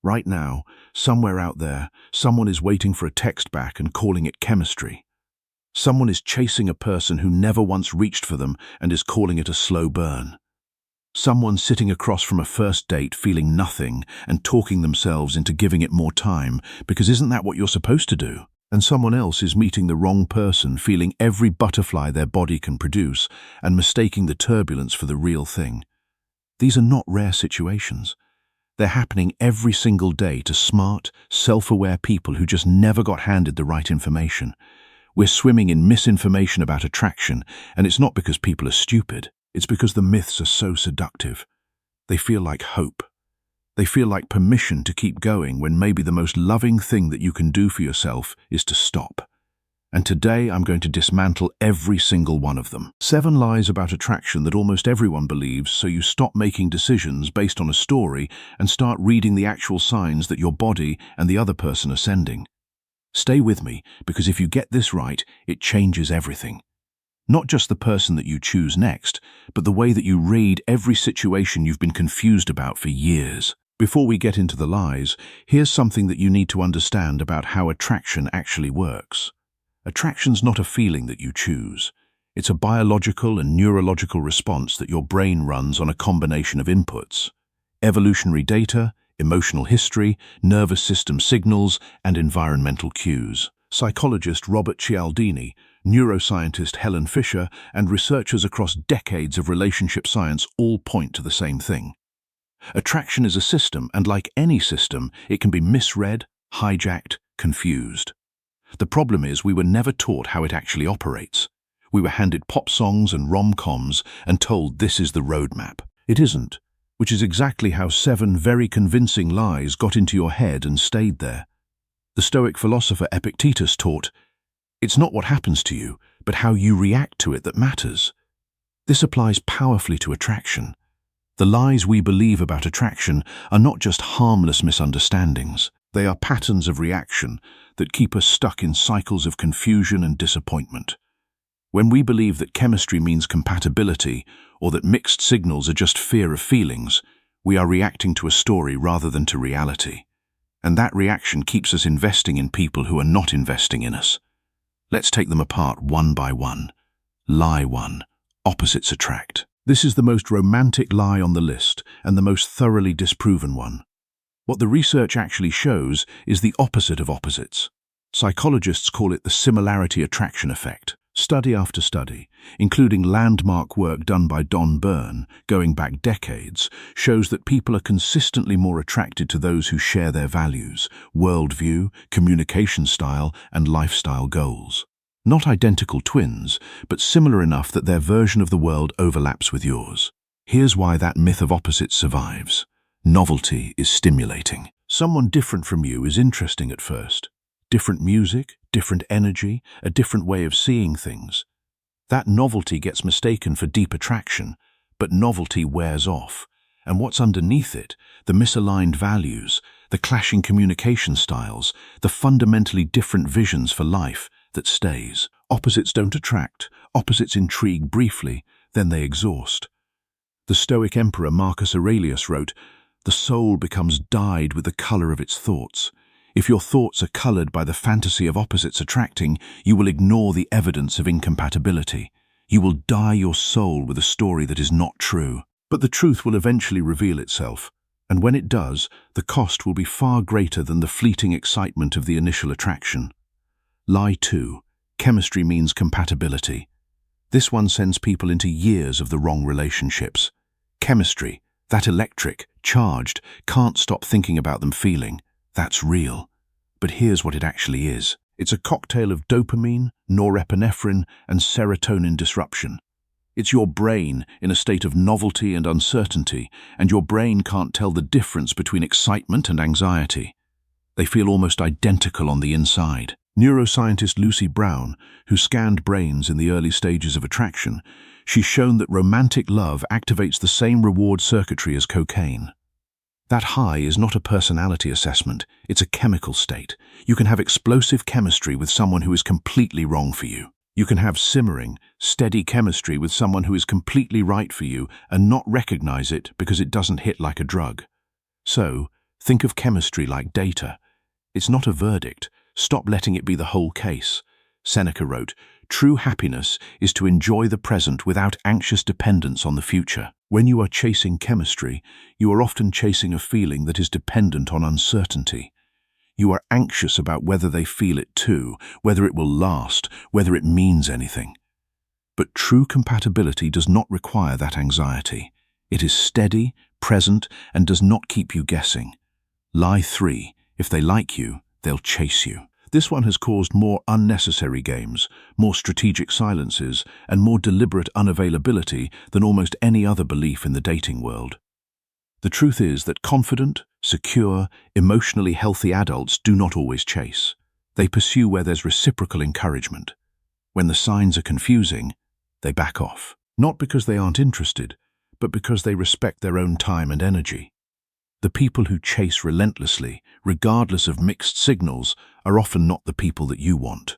Right now, somewhere out there, someone is waiting for a text back and calling it chemistry. Someone is chasing a person who never once reached for them and is calling it a slow burn. Someone sitting across from a first date feeling nothing and talking themselves into giving it more time, because isn't that what you're supposed to do? And someone else is meeting the wrong person, feeling every butterfly their body can produce and mistaking the turbulence for the real thing. These are not rare situations. They're happening every single day to smart, self-aware people who just never got handed the right information. We're swimming in misinformation about attraction, and it's not because people are stupid. It's because the myths are so seductive. They feel like hope. They feel like permission to keep going when maybe the most loving thing that you can do for yourself is to stop. And today I'm going to dismantle every single one of them. 7 lies about attraction that almost everyone believes, so you stop making decisions based on a story and start reading the actual signs that your body and the other person are sending. Stay with me, because if you get this right, it changes everything. Not just the person that you choose next, but the way that you read every situation you've been confused about for years. Before we get into the lies, here's something that you need to understand about how attraction actually works. Attraction's not a feeling that you choose. It's a biological and neurological response that your brain runs on a combination of inputs: evolutionary data, emotional history, nervous system signals, and environmental cues. Psychologist Robert Cialdini, neuroscientist Helen Fisher, and researchers across decades of relationship science all point to the same thing. Attraction is a system, and like any system, it can be misread, hijacked, confused. The problem is we were never taught how it actually operates. We were handed pop songs and rom-coms and told this is the roadmap. It isn't, which is exactly how 7 very convincing lies got into your head and stayed there. The Stoic philosopher Epictetus taught, "It's not what happens to you, but how you react to it that matters." This applies powerfully to attraction. The lies we believe about attraction are not just harmless misunderstandings. They are patterns of reaction that keep us stuck in cycles of confusion and disappointment. When we believe that chemistry means compatibility, or that mixed signals are just fear of feelings, we are reacting to a story rather than to reality. And that reaction keeps us investing in people who are not investing in us. Let's take them apart one by one. Lie 1. Opposites attract. This is the most romantic lie on the list and the most thoroughly disproven one. What the research actually shows is the opposite of opposites. Psychologists call it the similarity attraction effect. Study after study, including landmark work done by Don Byrne, going back decades, shows that people are consistently more attracted to those who share their values, worldview, communication style, and lifestyle goals. Not identical twins, but similar enough that their version of the world overlaps with yours. Here's why that myth of opposites survives. Novelty is stimulating. Someone different from you is interesting at first. Different music, different energy, a different way of seeing things. That novelty gets mistaken for deep attraction, but novelty wears off. And what's underneath it, the misaligned values, the clashing communication styles, the fundamentally different visions for life, that stays. Opposites don't attract, opposites intrigue briefly, then they exhaust. The Stoic emperor Marcus Aurelius wrote, "The soul becomes dyed with the color of its thoughts." If your thoughts are colored by the fantasy of opposites attracting, you will ignore the evidence of incompatibility. You will dye your soul with a story that is not true. But the truth will eventually reveal itself, and when it does, the cost will be far greater than the fleeting excitement of the initial attraction. Lie 2. Chemistry means compatibility. This one sends people into years of the wrong relationships. Chemistry, that electric, charged, can't stop thinking about them feeling. That's real. But here's what it actually is. It's a cocktail of dopamine, norepinephrine, and serotonin disruption. It's your brain in a state of novelty and uncertainty, and your brain can't tell the difference between excitement and anxiety. They feel almost identical on the inside. Neuroscientist Lucy Brown, who scanned brains in the early stages of attraction, she's shown that romantic love activates the same reward circuitry as cocaine. That high is not a personality assessment, it's a chemical state. You can have explosive chemistry with someone who is completely wrong for you. You can have simmering, steady chemistry with someone who is completely right for you and not recognize it because it doesn't hit like a drug. So, Think of chemistry like data. It's not a verdict. Stop letting it be the whole case. Seneca wrote, "True happiness is to enjoy the present without anxious dependence on the future." When you are chasing chemistry, you are often chasing a feeling that is dependent on uncertainty. You are anxious about whether they feel it too, whether it will last, whether it means anything. But true compatibility does not require that anxiety. It is steady, present, and does not keep you guessing. Lie 3. If they like you, they'll chase you. This one has caused more unnecessary games, more strategic silences, and more deliberate unavailability than almost any other belief in the dating world. The truth is that confident, secure, emotionally healthy adults do not always chase. They pursue where there's reciprocal encouragement. When the signs are confusing, they back off. Not because they aren't interested, but because they respect their own time and energy. The people who chase relentlessly, regardless of mixed signals, are often not the people that you want.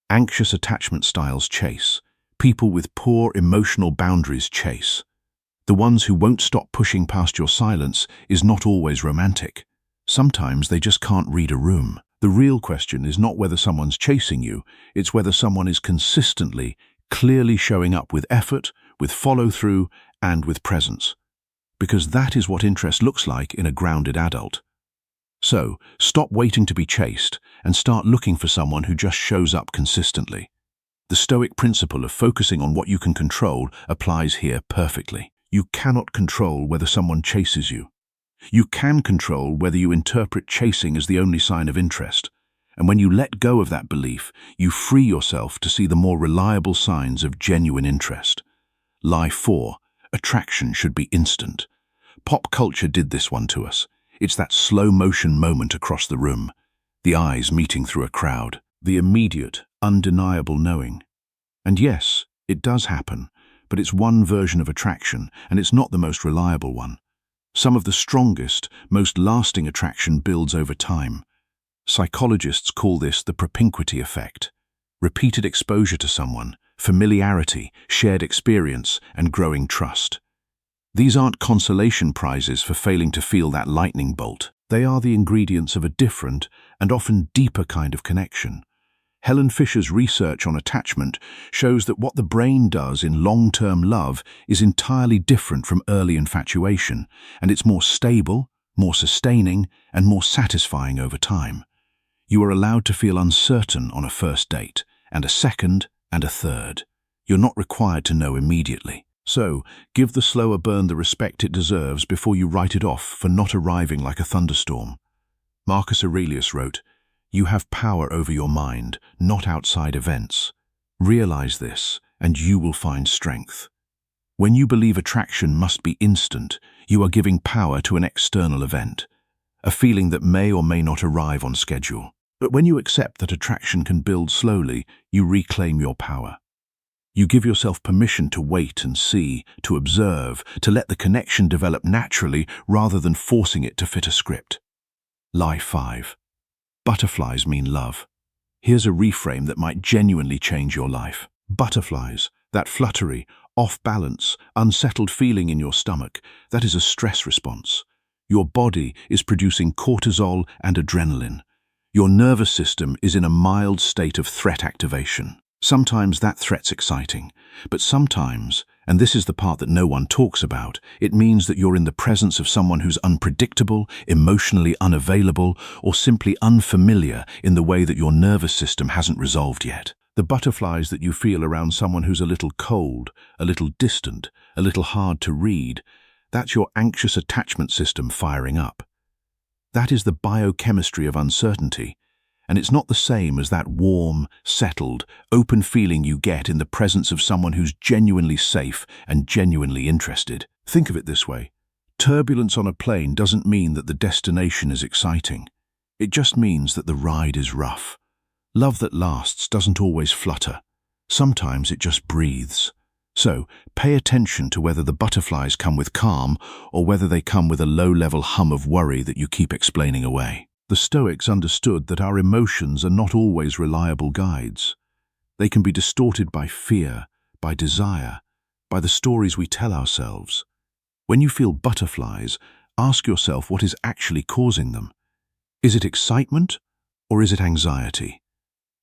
Anxious attachment styles chase. People with poor emotional boundaries chase. The ones who won't stop pushing past your silence is not always romantic. Sometimes they just can't read a room. The real question is not whether someone's chasing you, it's whether someone is consistently, clearly showing up with effort, with follow-through, and with presence. Because that is what interest looks like in a grounded adult. So, stop waiting to be chased and start looking for someone who just shows up consistently. The Stoic principle of focusing on what you can control applies here perfectly. You cannot control whether someone chases you. You can control whether you interpret chasing as the only sign of interest. And when you let go of that belief, you free yourself to see the more reliable signs of genuine interest. Lie 4. Attraction should be instant. Pop culture did this one to us. It's that slow-motion moment across the room, the eyes meeting through a crowd, the immediate, undeniable knowing. And yes, it does happen, but it's one version of attraction, and it's not the most reliable one. Some of the strongest, most lasting attraction builds over time. Psychologists call this the propinquity effect. Repeated exposure to someone, familiarity, shared experience, and growing trust. These aren't consolation prizes for failing to feel that lightning bolt. They are the ingredients of a different and often deeper kind of connection. Helen Fisher's research on attachment shows that what the brain does in long-term love is entirely different from early infatuation, and it's more stable, more sustaining, and more satisfying over time. You are allowed to feel uncertain on a first date, and a second, and a third. You're not required to know immediately. So, give the slower burn the respect it deserves before you write it off for not arriving like a thunderstorm. Marcus Aurelius wrote, "You have power over your mind, not outside events. Realize this, and you will find strength." When you believe attraction must be instant, you are giving power to an external event, a feeling that may or may not arrive on schedule. But when you accept that attraction can build slowly, you reclaim your power. You give yourself permission to wait and see, to observe, to let the connection develop naturally rather than forcing it to fit a script. Lie 5. Butterflies mean love. Here's a reframe that might genuinely change your life. Butterflies, that fluttery, off-balance, unsettled feeling in your stomach, that is a stress response. Your body is producing cortisol and adrenaline. Your nervous system is in a mild state of threat activation. Sometimes that threat's exciting, but sometimes, and this is the part that no one talks about, it means that you're in the presence of someone who's unpredictable, emotionally unavailable, or simply unfamiliar in the way that your nervous system hasn't resolved yet. The butterflies that you feel around someone who's a little cold, a little distant, a little hard to read, that's your anxious attachment system firing up. That is the biochemistry of uncertainty. And it's not the same as that warm, settled, open feeling you get in the presence of someone who's genuinely safe and genuinely interested. Think of it this way. Turbulence on a plane doesn't mean that the destination is exciting. It just means that the ride is rough. Love that lasts doesn't always flutter. Sometimes it just breathes. So, pay attention to whether the butterflies come with calm or whether they come with a low-level hum of worry that you keep explaining away. The Stoics understood that our emotions are not always reliable guides. They can be distorted by fear, by desire, by the stories we tell ourselves. When you feel butterflies, Ask yourself what is actually causing them. Is it excitement or is it anxiety?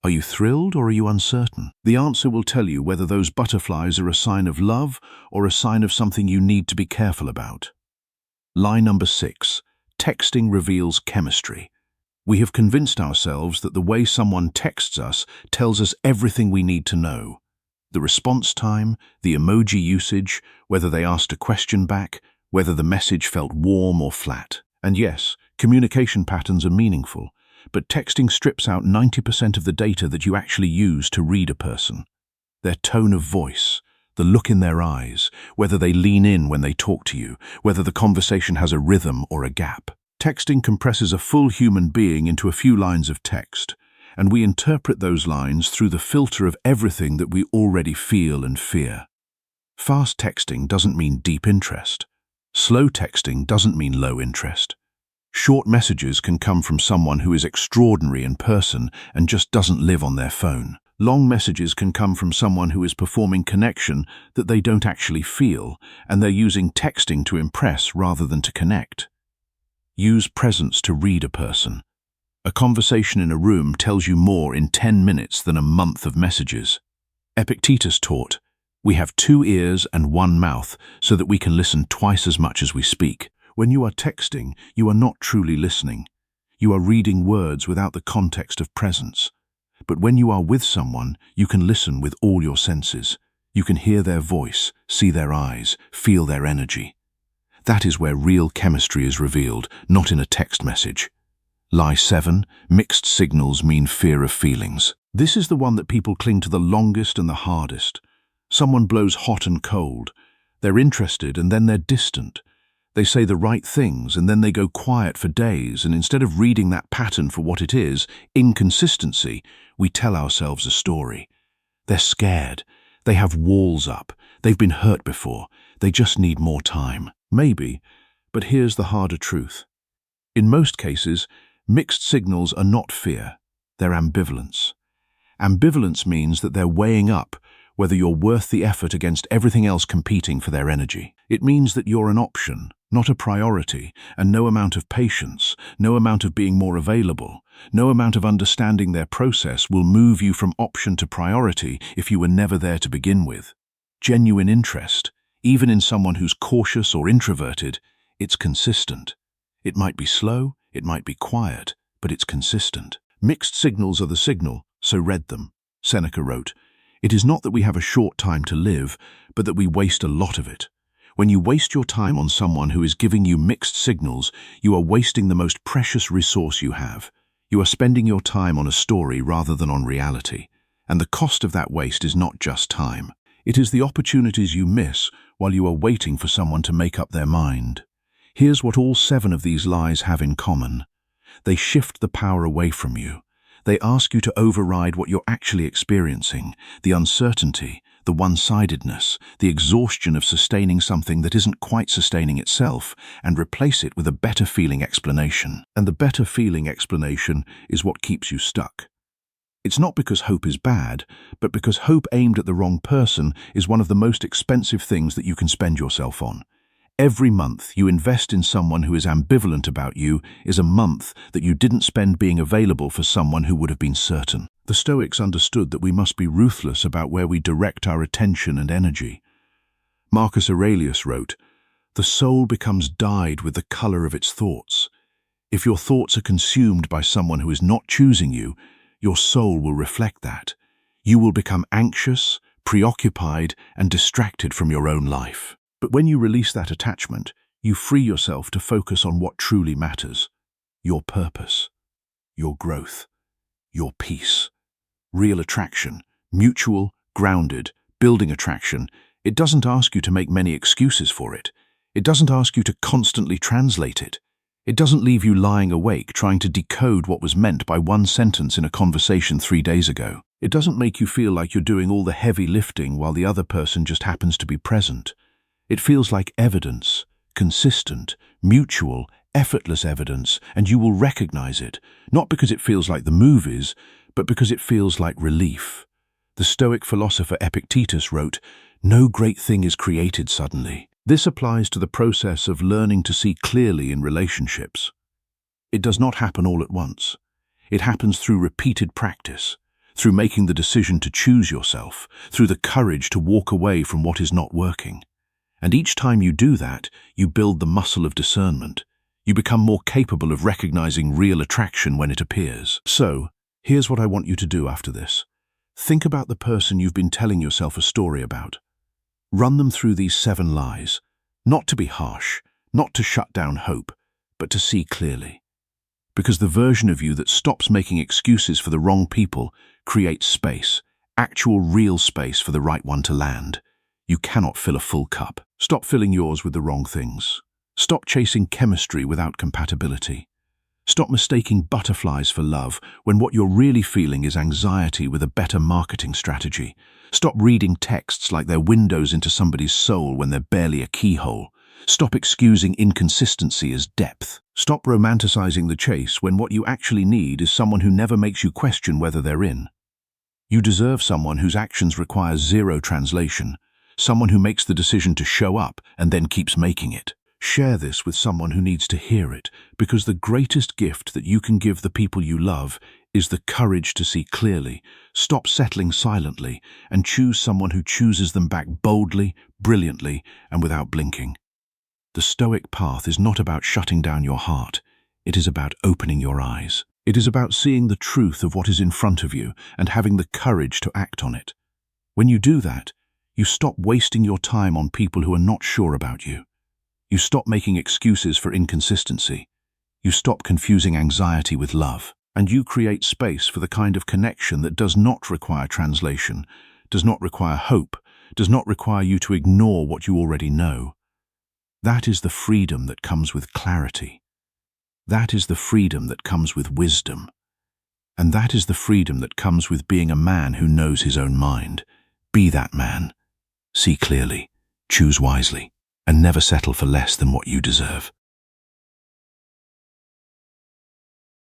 Are you thrilled or are you uncertain? The answer will tell you whether those butterflies are a sign of love or a sign of something you need to be careful about. Lie number 6. Texting reveals chemistry. We have convinced ourselves that the way someone texts us tells us everything we need to know. The response time, the emoji usage, whether they asked a question back, whether the message felt warm or flat. And yes, communication patterns are meaningful, but texting strips out 90% of the data that you actually use to read a person. Their tone of voice, the look in their eyes, whether they lean in when they talk to you, whether the conversation has a rhythm or a gap. Texting compresses a full human being into a few lines of text, and we interpret those lines through the filter of everything that we already feel and fear. Fast texting doesn't mean deep interest. Slow texting doesn't mean low interest. Short messages can come from someone who is extraordinary in person and just doesn't live on their phone. Long messages can come from someone who is performing connection that they don't actually feel, and they're using texting to impress rather than to connect. Use presence to read a person. A conversation in a room tells you more in 10 minutes than a month of messages. Epictetus taught, "We have 2 ears and 1 mouth so that we can listen twice as much as we speak." When you are texting, you are not truly listening. You are reading words without the context of presence. But when you are with someone, you can listen with all your senses. You can hear their voice, see their eyes, feel their energy. That is where real chemistry is revealed, not in a text message. Lie 7. Mixed signals mean fear of feelings. This is the one that people cling to the longest and the hardest. Someone blows hot and cold. They're interested and then they're distant. They say the right things and then they go quiet for days, and instead of reading that pattern for what it is, inconsistency, we tell ourselves a story. They're scared. They have walls up. They've been hurt before. They just need more time. Maybe, but here's the harder truth. In most cases, mixed signals are not fear. They're ambivalence. Ambivalence means that they're weighing up whether you're worth the effort against everything else competing for their energy. It means that you're an option, not a priority, and no amount of patience, no amount of being more available, no amount of understanding their process will move you from option to priority if you were never there to begin with. Genuine interest, even in someone who's cautious or introverted, it's consistent. It might be slow, it might be quiet, but it's consistent. Mixed signals are the signal, so read them. Seneca wrote, "It is not that we have a short time to live, but that we waste a lot of it." When you waste your time on someone who is giving you mixed signals, you are wasting the most precious resource you have. You are spending your time on a story rather than on reality. And the cost of that waste is not just time. It is the opportunities you miss while you are waiting for someone to make up their mind. Here's what all 7 of these lies have in common. They shift the power away from you. They ask you to override what you're actually experiencing, the uncertainty, the one-sidedness, the exhaustion of sustaining something that isn't quite sustaining itself, and replace it with a better-feeling explanation. And the better-feeling explanation is what keeps you stuck. It's not because hope is bad, but because hope aimed at the wrong person is one of the most expensive things that you can spend yourself on. Every month you invest in someone who is ambivalent about you is a month that you didn't spend being available for someone who would have been certain. The Stoics understood that we must be ruthless about where we direct our attention and energy. Marcus Aurelius wrote, "The soul becomes dyed with the color of its thoughts. If your thoughts are consumed by someone who is not choosing you, your soul will reflect that. You will become anxious, preoccupied, and distracted from your own life. But when you release that attachment, you free yourself to focus on what truly matters: your purpose, your growth, your peace." Real attraction, mutual, grounded, building attraction, it doesn't ask you to make many excuses for it. It doesn't ask you to constantly translate it. It doesn't leave you lying awake trying to decode what was meant by one sentence in a conversation 3 days ago. It doesn't make you feel like you're doing all the heavy lifting while the other person just happens to be present. It feels like evidence, consistent, mutual, effortless evidence, and you will recognize it, not because it feels like the movies, but because it feels like relief. The Stoic philosopher Epictetus wrote, "No great thing is created suddenly. This applies to the process of learning to see clearly in relationships. It does not happen all at once. It happens through repeated practice, through making the decision to choose yourself, through the courage to walk away from what is not working. And each time you do that, you build the muscle of discernment. You become more capable of recognizing real attraction when it appears. So, here's what I want you to do after this. Think about the person you've been telling yourself a story about. Run them through these 7 lies, not to be harsh, not to shut down hope, but to see clearly. Because the version of you that stops making excuses for the wrong people creates space, actual real space for the right one to land. You cannot fill a full cup. Stop filling yours with the wrong things. Stop chasing chemistry without compatibility. Stop mistaking butterflies for love when what you're really feeling is anxiety with a better marketing strategy. Stop reading texts like they're windows into somebody's soul when they're barely a keyhole. Stop excusing inconsistency as depth. Stop romanticizing the chase when what you actually need is someone who never makes you question whether they're in. You deserve someone whose actions require zero translation, someone who makes the decision to show up and then keeps making it. Share this with someone who needs to hear it, because the greatest gift that you can give the people you love is the courage to see clearly, stop settling silently, and choose someone who chooses them back boldly, brilliantly, and without blinking. The Stoic path is not about shutting down your heart. It is about opening your eyes. It is about seeing the truth of what is in front of you and having the courage to act on it. When you do that, you stop wasting your time on people who are not sure about you. You stop making excuses for inconsistency. You stop confusing anxiety with love. And you create space for the kind of connection that does not require translation, does not require hope, does not require you to ignore what you already know. That is the freedom that comes with clarity. That is the freedom that comes with wisdom. And that is the freedom that comes with being a man who knows his own mind. Be that man. See clearly, choose wisely, and never settle for less than what you deserve.